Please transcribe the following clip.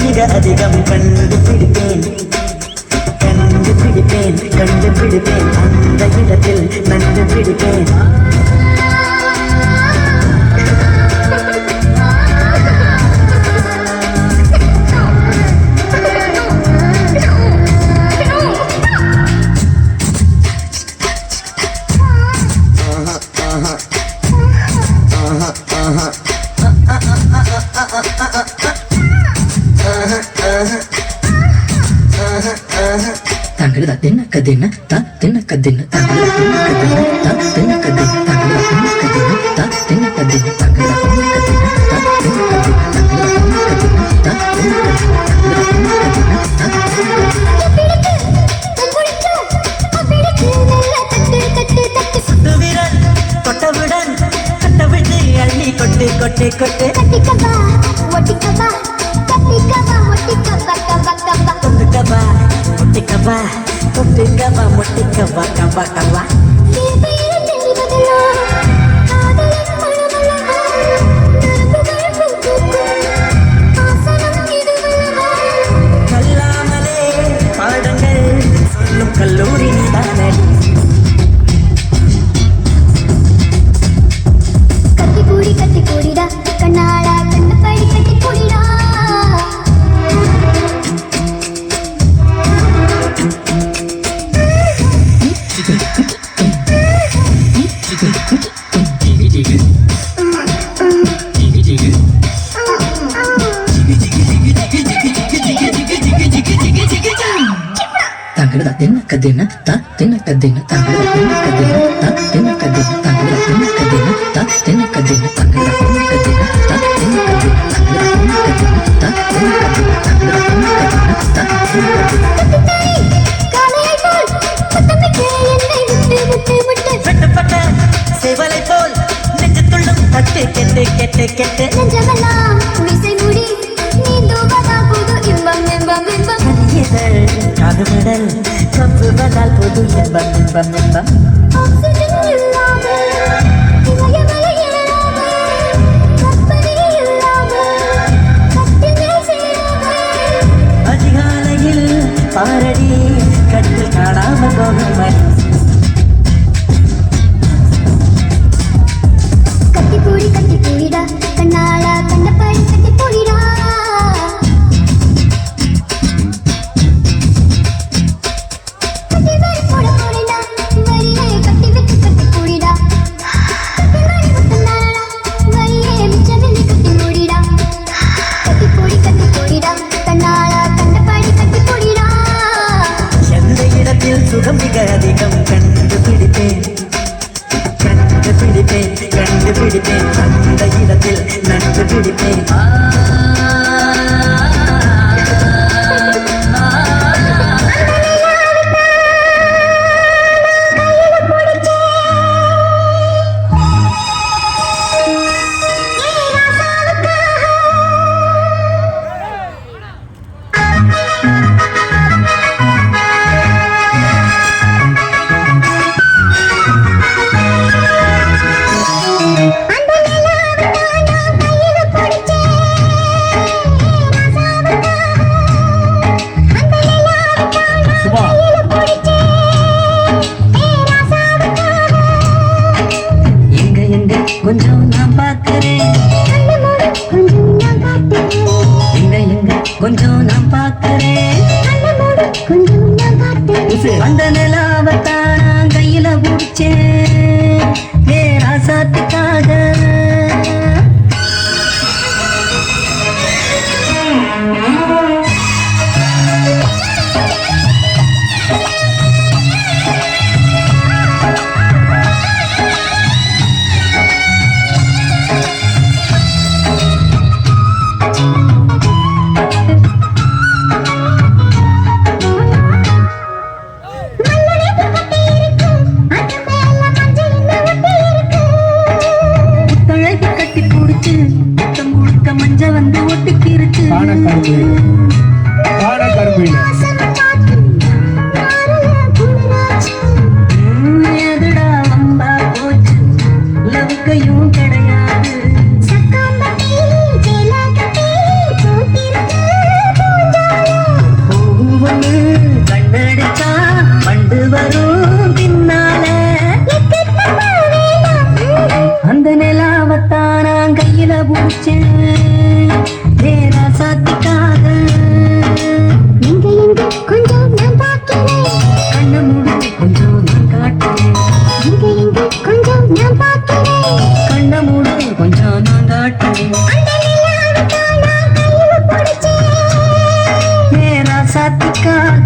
மிக அதிகம் கண்டுபிடிப்பேன் கண்டுபிடிப்பேன் கண்டுபிடிப்பேன் அந்த இடத்தில் கண்டுபிடிப்பேன் Tangga tinna kadina ta tinna kadina tangga tinna kadina ta tinna kadina tangga tinna kadina ta tinna kadina tangga tinna kadina ta tinna kadina tangga tinna kadina ta tinna kadina சுட்டுவிரல் தொட்டவுடன் கட்டவிட்டு அள்ளி கொட்டு கொட்டு கொட்டு கட்டிக்கவா ஒட்டிக்கவா கட்டிக்கவா ஒட்டிக்கவா கவா கவா தொட்டுக்கவா ஒட்டிக்கவா தொட்டுக்கவா ஒட்டிக்கவா கவா கவா கல்லாமலே பாடங்கள் சொல்லும் கல்லூரி நீதானடி கட்டி கூடிடா கண்ணாடா கண்ணு படி கட்டி கூடிடா Tangga tinna kadina ta tinna kadina tangga tinna kadina ta tinna kadina tangga tinna kadina ta tinna kadina tangga tinna kadina ta tinna kadina tangga tinna kadina ta tinna kadina tangga tinna kadina ta tinna kadina காலையை போல் பத்தமிட்டு என்னை விட்டு விட்டு விட்டு வெட்டுப்பட்ட சேவலை போல் நெஞ்சத்துள்ளும் தட்டு கெட்டு கெட்டு கெட்டு நெஞ்சமெல்லாம் விசை முடி நீந்துவதா புது இன்பம் இன்பம் இன்பம் இதழ் காதுவிடல் கம்புவதால் புது இன்பம் இன்பம் இன்பம் ஆக்சிஜன் இல்லாம இமயமலை ஏறாம கற்பனை இல்லாம கட்டில் சேராம அதிகாலையில் பாரடி கட்டில் காணாமல் போகும் மணி கட்டி கூடிடா கண்ணாடா கண்ணப்படி கட்டி கூடிடா கட்டி வரி போட போறேடா வரியே கட்டி விட்டு கட்டி கூடிடா கட்டி வரி முத்தனாடா வரியே மிச்சமில்லி கட்டி மூடிடா கட்டி கூடிடா கண்ணாடா கண்ணப்படி கட்டி கூடிடா எந்த இடத்தில் சுகம் மிக அதிகம் கண்டுபிடிப்பேன் கண்டுபிடிப்பேன் கண்டுபிடிப்பேன் அந்த இடத்தில் நண்டுபிடிப்பேன் கொஞ்சம் நான் பார்க்கிறேன் எங்க கொஞ்சம் நான் பார்க்கிறேன் அந்த நிலாவத்தான் நான் கையில பிடிச்சேன் ராசாத்துக்காக பொண்ணு கண்ணடிச்சா வண்டு வரும் பின்னால அந்த நிலாவத்தான் நான் கையில புடிச்சேன் வேறா சாத்திக்காக எங்க எங்க கொஞ்சம் நான் பார்க்கிறேன் கண்ண மூடு கொஞ்சம் நான் காட்டுறேன் எங்க எங்க கொஞ்சம் நான் பார்க்கிறேன் கண்ண மூடு கொஞ்சம் நான் காட்டுறேன் அந்த நிலாவுதான் நான் கையில பிடிச்சேன் வேறா சாத்திக்காக